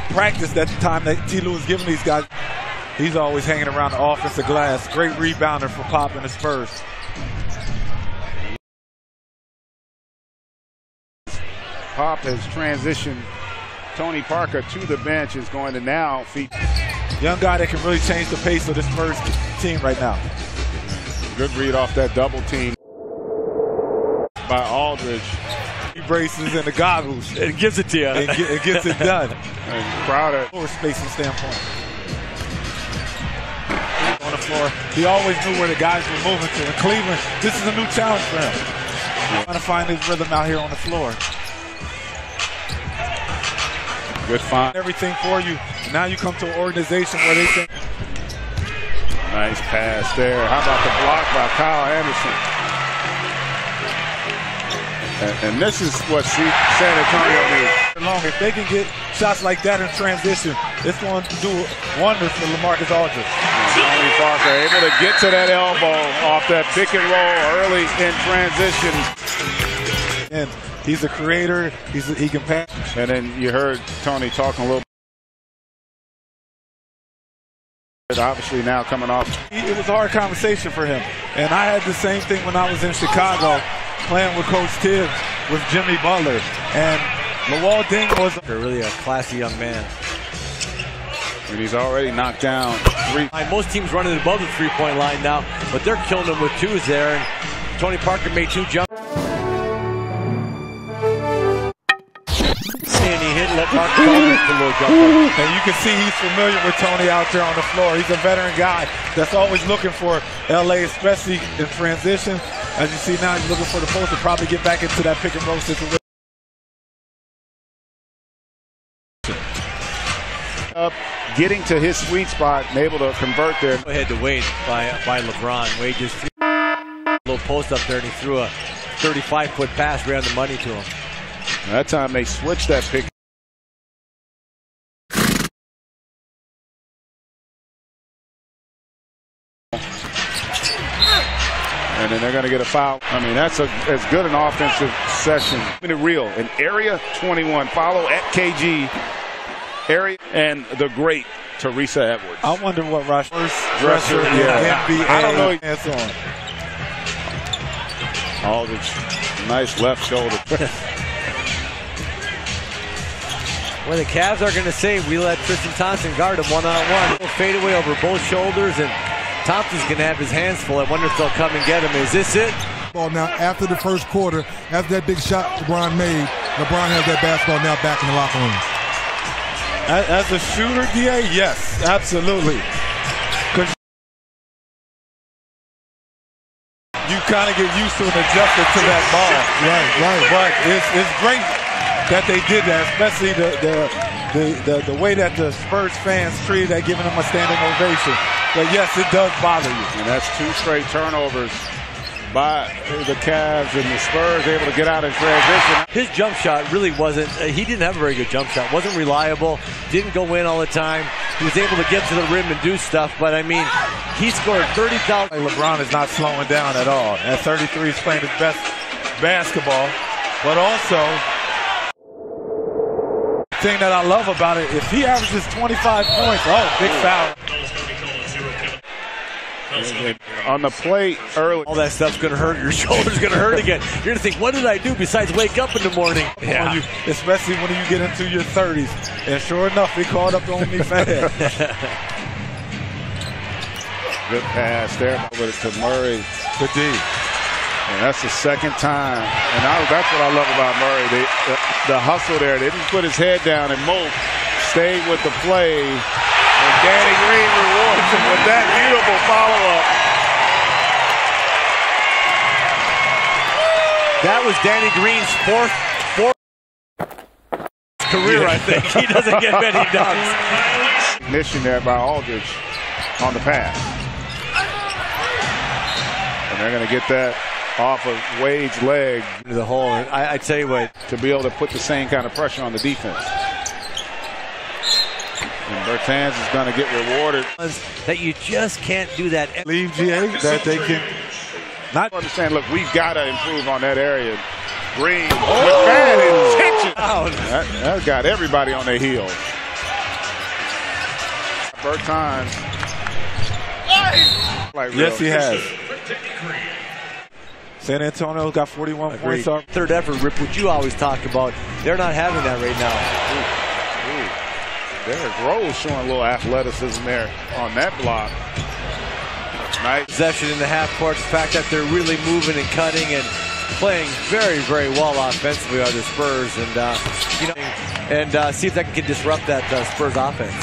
practice that time that T. Lue was giving these guys. He's always hanging around the offensive glass. Great rebounder for Pop and the Spurs. Pop has transitioned Tony Parker to the bench, is going to now feed. Young guy that can really change the pace of this Spurs team right now. Good read off that double team by Aldridge. He braces and the goggles. It gives it to you. It gets it done. And Crowder. Floor spacing standpoint. On the floor. He always knew where the guys were moving to. In Cleveland, this is a new challenge for him. Trying to find his rhythm out here on the floor. Good find. Everything for you. Now you come to an organization where they think. Nice pass there. How about the block by Kyle Anderson? And this is what San Antonio needs. If they can get shots like that in transition, it's going to do wonders for LaMarcus Aldridge. Tony Parker able to get to that elbow off that pick and roll early in transition. And he's a creator. He can pass. And then you heard Tony talking a little bit. Obviously now coming off. It was a hard conversation for him. And I had the same thing when I was in Chicago, playing with Coach Tibbs, with Jimmy Butler. And Lawal Ding was really a classy young man. And he's already knocked down 3. Most teams running above the three-point line now, but they're killing them with twos there. And Tony Parker made 2 jumps. And he hit LeBron James a little jumper. And you can see he's familiar with Tony out there on the floor. He's a veteran guy that's always looking for LA, especially in transition. As you see now, he's looking for the post to probably get back into that pick and roll situation. Getting to his sweet spot and able to convert there. Go ahead to Wade by LeBron. Wade just threw a little post up there and he threw a 35-foot pass right on the money to him. That time they switched that pick. And then they're going to get a foul. I mean, that's as good an offensive session. In real, in Area 21. Follow at KG Area and the great Teresa Edwards. I wonder what Rush dresser in NBA. I don't know. Hands on. Aldridge, nice left shoulder. Well, the Cavs are going to say we let Tristan Thompson guard him one-on-one. Fade away over both shoulders, and Thompson's going to have his hands full. I wonder if they'll come and get him. Is this it? Now, after the first quarter, after that big shot LeBron made, LeBron has that basketball now back in the locker room. As a shooter, DA, yes, absolutely. Because you kind of get used to and adjusted to that ball. Right. But it's great that they did that, especially the way that the Spurs fans treated that, giving them a standing ovation. But yes, it does bother you. And that's 2 straight turnovers by the Cavs, and the Spurs able to get out in transition. His jump shot really wasn't, he didn't have a very good jump shot. Wasn't reliable, didn't go in all the time. He was able to get to the rim and do stuff, but I mean, he scored 30,000. LeBron is not slowing down at all. At 33, he's playing his best basketball. But also, the thing that I love about it, if he averages 25 points, big foul. On the play early. All that stuff's going to hurt. Your shoulder's going to hurt again. You're going to think, what did I do besides wake up in the morning? Yeah. Especially when you get into your 30s. And sure enough, he called up on me fast. Good pass there. Over to Murray. To D. And that's the second time. And that's what I love about Murray. The hustle there. They didn't put his head down and move. Stayed with the play. And Danny Green rewards him with that beautiful follow-up. That was Danny Green's fourth career, I think. He doesn't get many dunks. Mission there by Aldridge on the pass. And they're going to get that off of Wade's leg. Into the hole. I tell you what. To be able to put the same kind of pressure on the defense. And Bertans is going to get rewarded. That you just can't do that. Leave GA that they can not understand. Look, we've got to improve on that area. Green with bad intention. That got everybody on their heels. Bertans. Like yes, he has. San Antonio's got 41 points up. Third effort, Rip, which you always talk about. They're not having that right now. Derrick Rose showing a little athleticism there on that block. Nice possession in the half court. The fact that they're really moving and cutting and playing very, very well offensively are the Spurs, and see if that can disrupt that Spurs offense.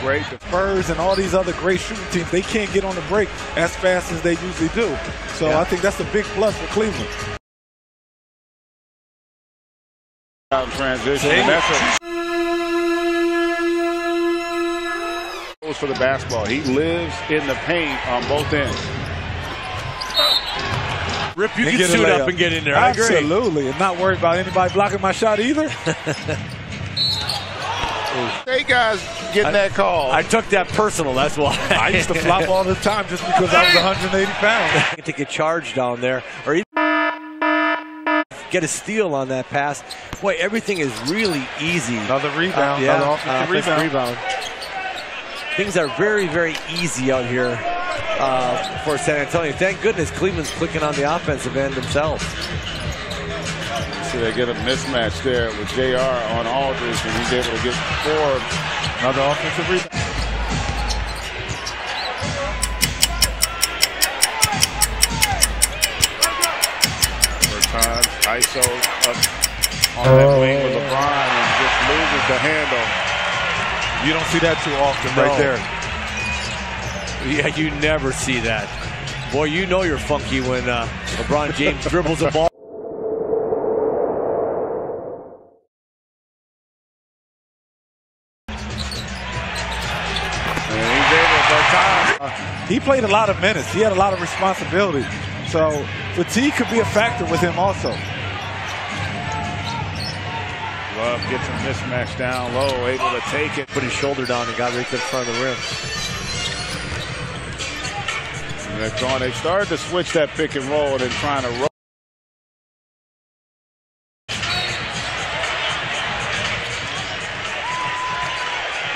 Great. The Spurs and all these other great shooting teams, they can't get on the break as fast as they usually do. So I think that's a big plus for Cleveland. Transition. Goes for the basketball. He lives in the paint on both ends. Rip, you can suit up and get in there. Absolutely. And not worried about anybody blocking my shot either. Hey, guys, getting that call. I took that personal, that's why. I used to flop all the time just because I was 180 pounds. Take a charge down there, or even get a steal on that pass. Boy, everything is really easy. Another rebound. Another offensive rebound. Things are very, very easy out here for San Antonio. Thank goodness Cleveland's clicking on the offensive end themselves. So they get a mismatch there with JR on Aldridge, and he's able to get four. Another offensive rebound. Bertans, ISO up on that wing with LeBron and just loses the handle. You don't see that too often right there. Yeah, you never see that. Boy, you know you're funky when LeBron James dribbles a ball. He played a lot of minutes. He had a lot of responsibility. So fatigue could be a factor with him also. Love gets a mismatch down low, able to take it. Put his shoulder down and got right to the front of the rim. And they're going. They started to switch that pick and roll and then trying to roll.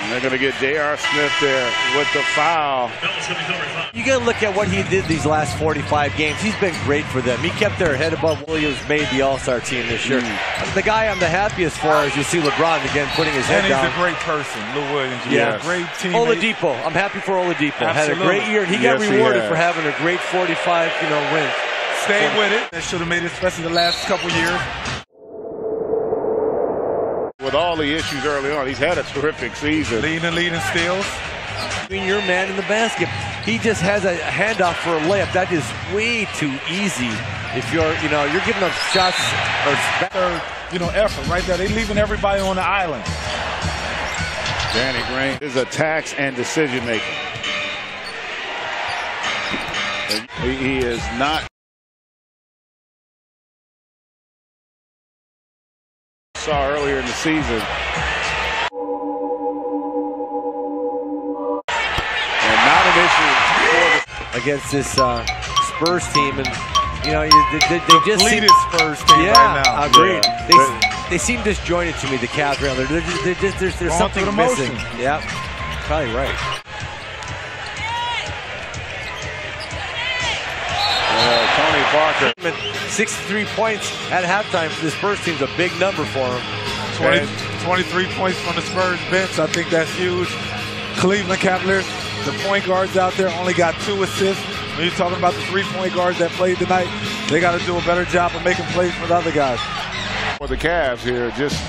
They're going to get J.R. Smith there with the foul. You got to look at what he did these last 45 games. He's been great for them. He kept their head above Williams, made the All-Star team this year. The guy I'm the happiest for is you see LeBron again putting his head down. And he's a great person, Lou Williams. Yeah, great team. Oladipo, I'm happy for Oladipo. Had a great year. He got rewarded for having a great 45, win. Stayed with it. That should have made it, especially the last couple years. With all the issues early on, he's had a terrific season. Leading steals. Your man in the basket. He just has a handoff for a layup. That is way too easy. If you're giving up shots or effort right there. They're leaving everybody on the island. Danny Green is attacks and decision making. He is not. Saw earlier in the season. And not an issue against this Spurs team, and they just seem Spurs team right now. Agreed. Yeah. They seem disjointed to me. The Cavs around there. There's something missing. Yeah, probably right. Tony Parker. 63 points at halftime for the Spurs team's a big number for him. 23 points from the Spurs bench. I think that's huge. Cleveland Cavaliers, the point guards out there only got 2 assists. When you're talking about the 3-point guards that played tonight, they got to do a better job of making plays for the other guys. For the Cavs here, just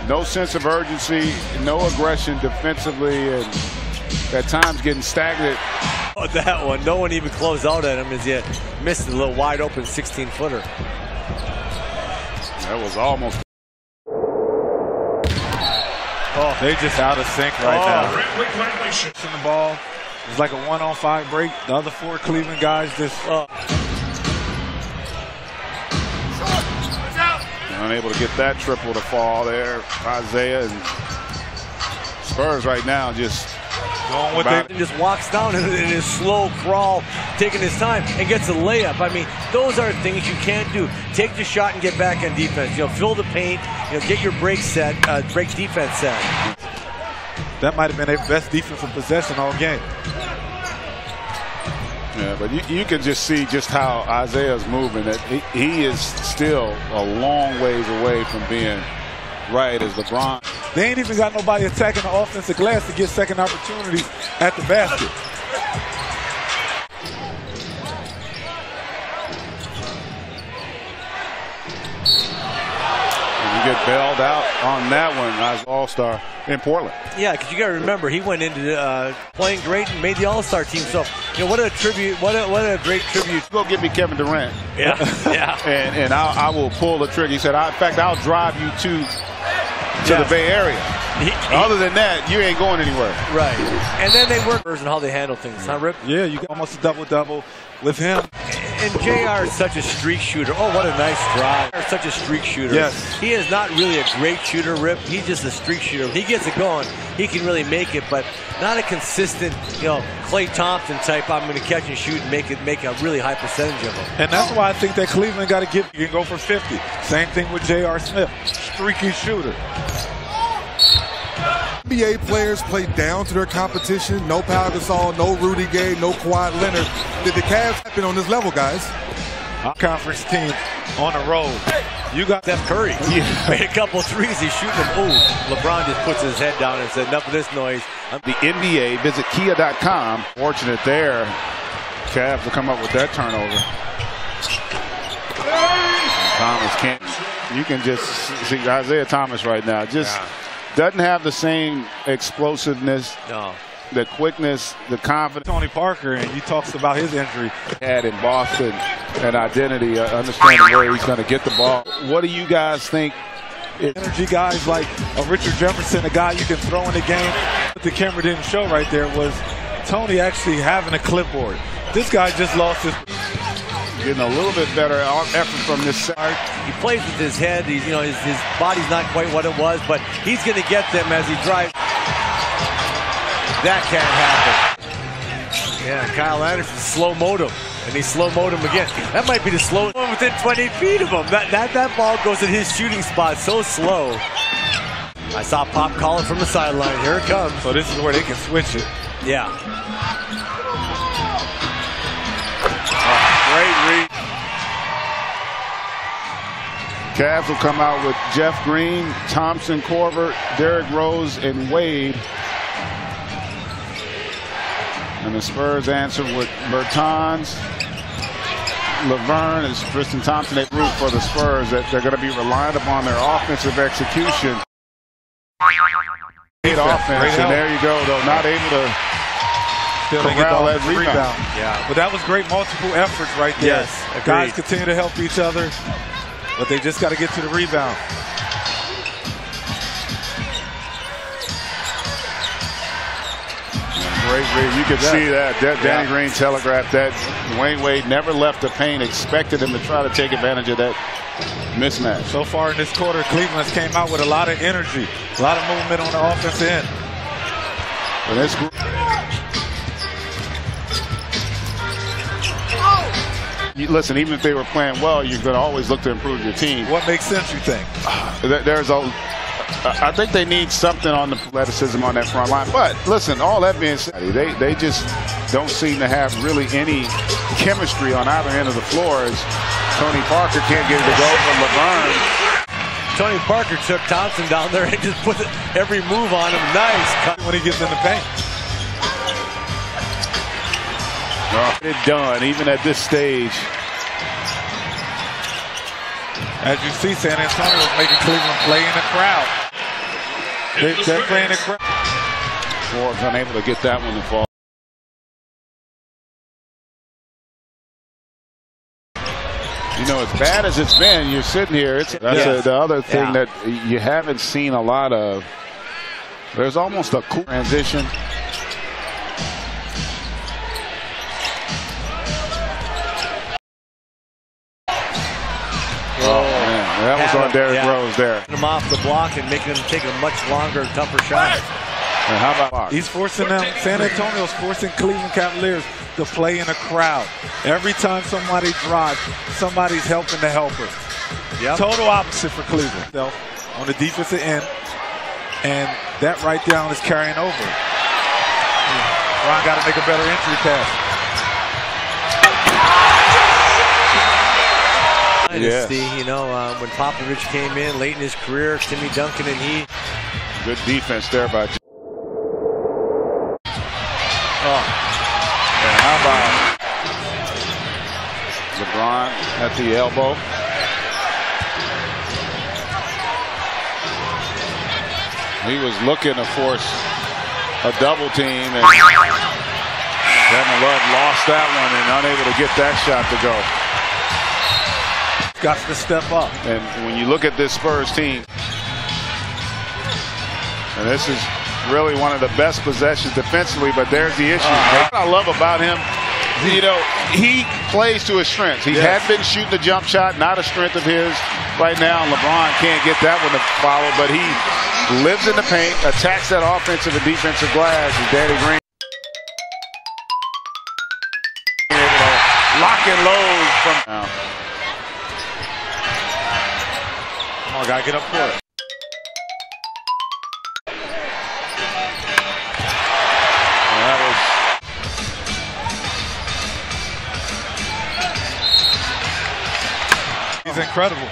no sense of urgency, no aggression defensively, and at times getting stagnant. Oh, that one, no one even closed out at him as yet. Missed a little wide open 16-footer. That was almost. Oh, they just out of sync right now. The ball. It's like a 1-on-5 break. The other 4 Cleveland guys just unable to get that triple to fall there. Isaiah and Spurs right now just going with it. He just walks down in his slow crawl taking his time and gets a layup. I mean, those are things you can't do. Take the shot and get back on defense. You know, fill the paint. You know, get your break defense set. That might have been their best defensive possession all game. Yeah, but you can just see just how Isaiah's moving. That he is still a long ways away from being right as LeBron. They ain't even got nobody attacking the offensive glass to get second opportunities at the basket. You get bailed out on that one as All-Star in Portland. Yeah, because you got to remember he went into playing great and made the All-Star team. So you know what a tribute, what a great tribute. Go get me Kevin Durant. Yeah, yeah. and I will pull the trigger. He said, in fact, I'll drive you to the Bay Area. Other than that, you ain't going anywhere. Right. And then they work on how they handle things, huh, Rip? Yeah, you got almost a double-double with him. And JR is such a streak shooter. Oh, what a nice drive. Such a streak shooter. Yes. He is not really a great shooter, Rip. He's just a streak shooter. When he gets it going, he can really make it, but not a consistent, you know, Klay Thompson type, I'm going to catch and shoot and make a really high percentage of them. And that's why I think that Cleveland got to give, you can go for 50. Same thing with J.R. Smith. Streaky shooter. NBA players play down to their competition. No Pau Gasol, no Rudy Gay, no Kawhi Leonard. Did the Cavs happen on this level, guys? Our conference team on the road. You got Steph Curry. Yeah. Made a couple threes. He's shooting them. Oh, LeBron just puts his head down and said, enough of this noise. The NBA, visit Kia.com. Fortunate there. Cavs will come up with that turnover. Thomas can't. You can just see Isaiah Thomas right now. Just doesn't have the same explosiveness, the quickness, the confidence. Tony Parker, and he talks about his injury. Had in Boston an identity, understanding where he's going to get the ball. What do you guys think? Energy guys like a Richard Jefferson, a guy you can throw in the game. What the camera didn't show right there was Tony actually having a clipboard. This guy just lost his. Getting a little bit better effort from this side. He plays with his head. He's, you know, his body's not quite what it was, but he's going to get them as he drives. That can't happen. Yeah, Kyle Anderson slow-moed him, and he slow-moed him again. That might be the slowest one within 20 feet of him. That ball goes in his shooting spot so slow. I saw Pop calling from the sideline. Here it comes. So this is where they can switch it. Yeah. Great read. Cavs will come out with Jeff Green, Thompson, Korver, Derrick Rose, and Wade. And the Spurs answer with Bertans, Laverne, and Tristan Thompson. They root for the Spurs that they're going to be reliant upon their offensive execution. Great offense, and there you go, though, not able to corral that rebound. Yeah, but that was great multiple efforts right there. Yes, agreed. Guys continue to help each other, but they just got to get to the rebound. Great read. You could see that. Danny Green telegraphed that. Dwayne Wade never left the paint, expected him to try to take advantage of that mismatch. So far in this quarter, Cleveland came out with a lot of energy, a lot of movement on the offensive end. And this group, listen, even if they were playing well, you're going to always look to improve your team. What makes sense, you think? I think they need something on the athleticism on that front line. But listen, all that being said, they just don't seem to have really any chemistry on either end of the floor. As Tony Parker can't get it to go from Laverne. Tony Parker took Thompson down there and just put every move on him. Nice. When he gets in the paint. It's done, even at this stage. As you see, San Antonio is making Cleveland play in the crowd. They're playing the crowd. Forbes unable to get that one to fall. You know, as bad as it's been, you're sitting here. That's the other thing that you haven't seen a lot of. There's almost a cool transition. Oh, man. That was on Derrick Rose there. Him off the block and making him take a much longer, tougher shot. And how about He's forcing them. San Antonio's forcing Cleveland Cavaliers to play in a crowd. Every time somebody drives, somebody's helping the helper. Yep. Total opposite for Cleveland. On the defensive end, and that right down is carrying over. Ron got to make a better entry pass. Dynasty, you know, when Popovich came in late in his career, Timmy Duncan and he. Good defense there by. And how about LeBron at the elbow? He was looking to force a double team, and Kevin Love lost that one and unable to get that shot to go. Got to step up. And when you look at this Spurs team, and this is really one of the best possessions defensively, but there's the issue. What I love about him, you know, he plays to his strengths. He had been shooting the jump shot, not a strength of his right now. And LeBron can't get that one to follow, but he lives in the paint, attacks that offensive and defensive glass. And Danny Green able to lock and load from now. Come on, gotta get up for it. He's incredible.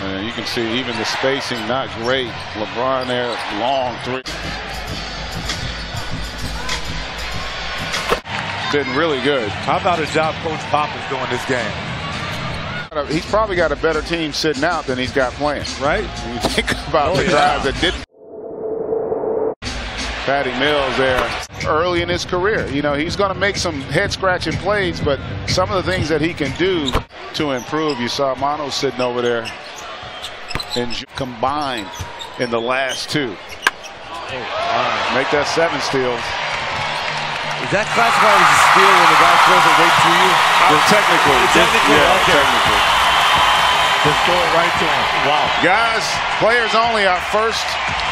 And you can see even the spacing not great. LeBron there, long three. Been really good. How about a job Coach Pop is doing this game? He's probably got a better team sitting out than he's got playing. Right? When you think about the drives that didn't. Patty Mills there early in his career. You know, he's going to make some head-scratching plays, but some of the things that he can do to improve. You saw Mono sitting over there and combined in the last two. Make that 7 steals. Is that classified as a steal when the guy throws it right to you? Technically. Yeah, okay. Technically. Just throw it right to him. Wow. Guys, players only, our first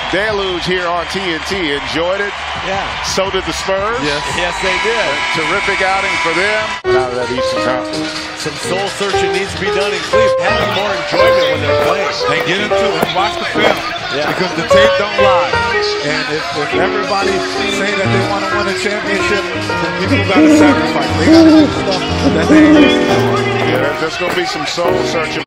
deluge here on TNT. Enjoyed it. Yeah. So did the Spurs. Yes, they did. Terrific outing for them. Out of that Eastern Conference. Some soul searching needs to be done in Cleveland. Having more enjoyment when they're playing. And get into it and watch the film. Yeah. Because the tape don't lie. And if everybody's saying that they want to win a championship, then people got to sacrifice. They got to do stuff that they ain't used to doing. Yeah, there's going to be some soul searching.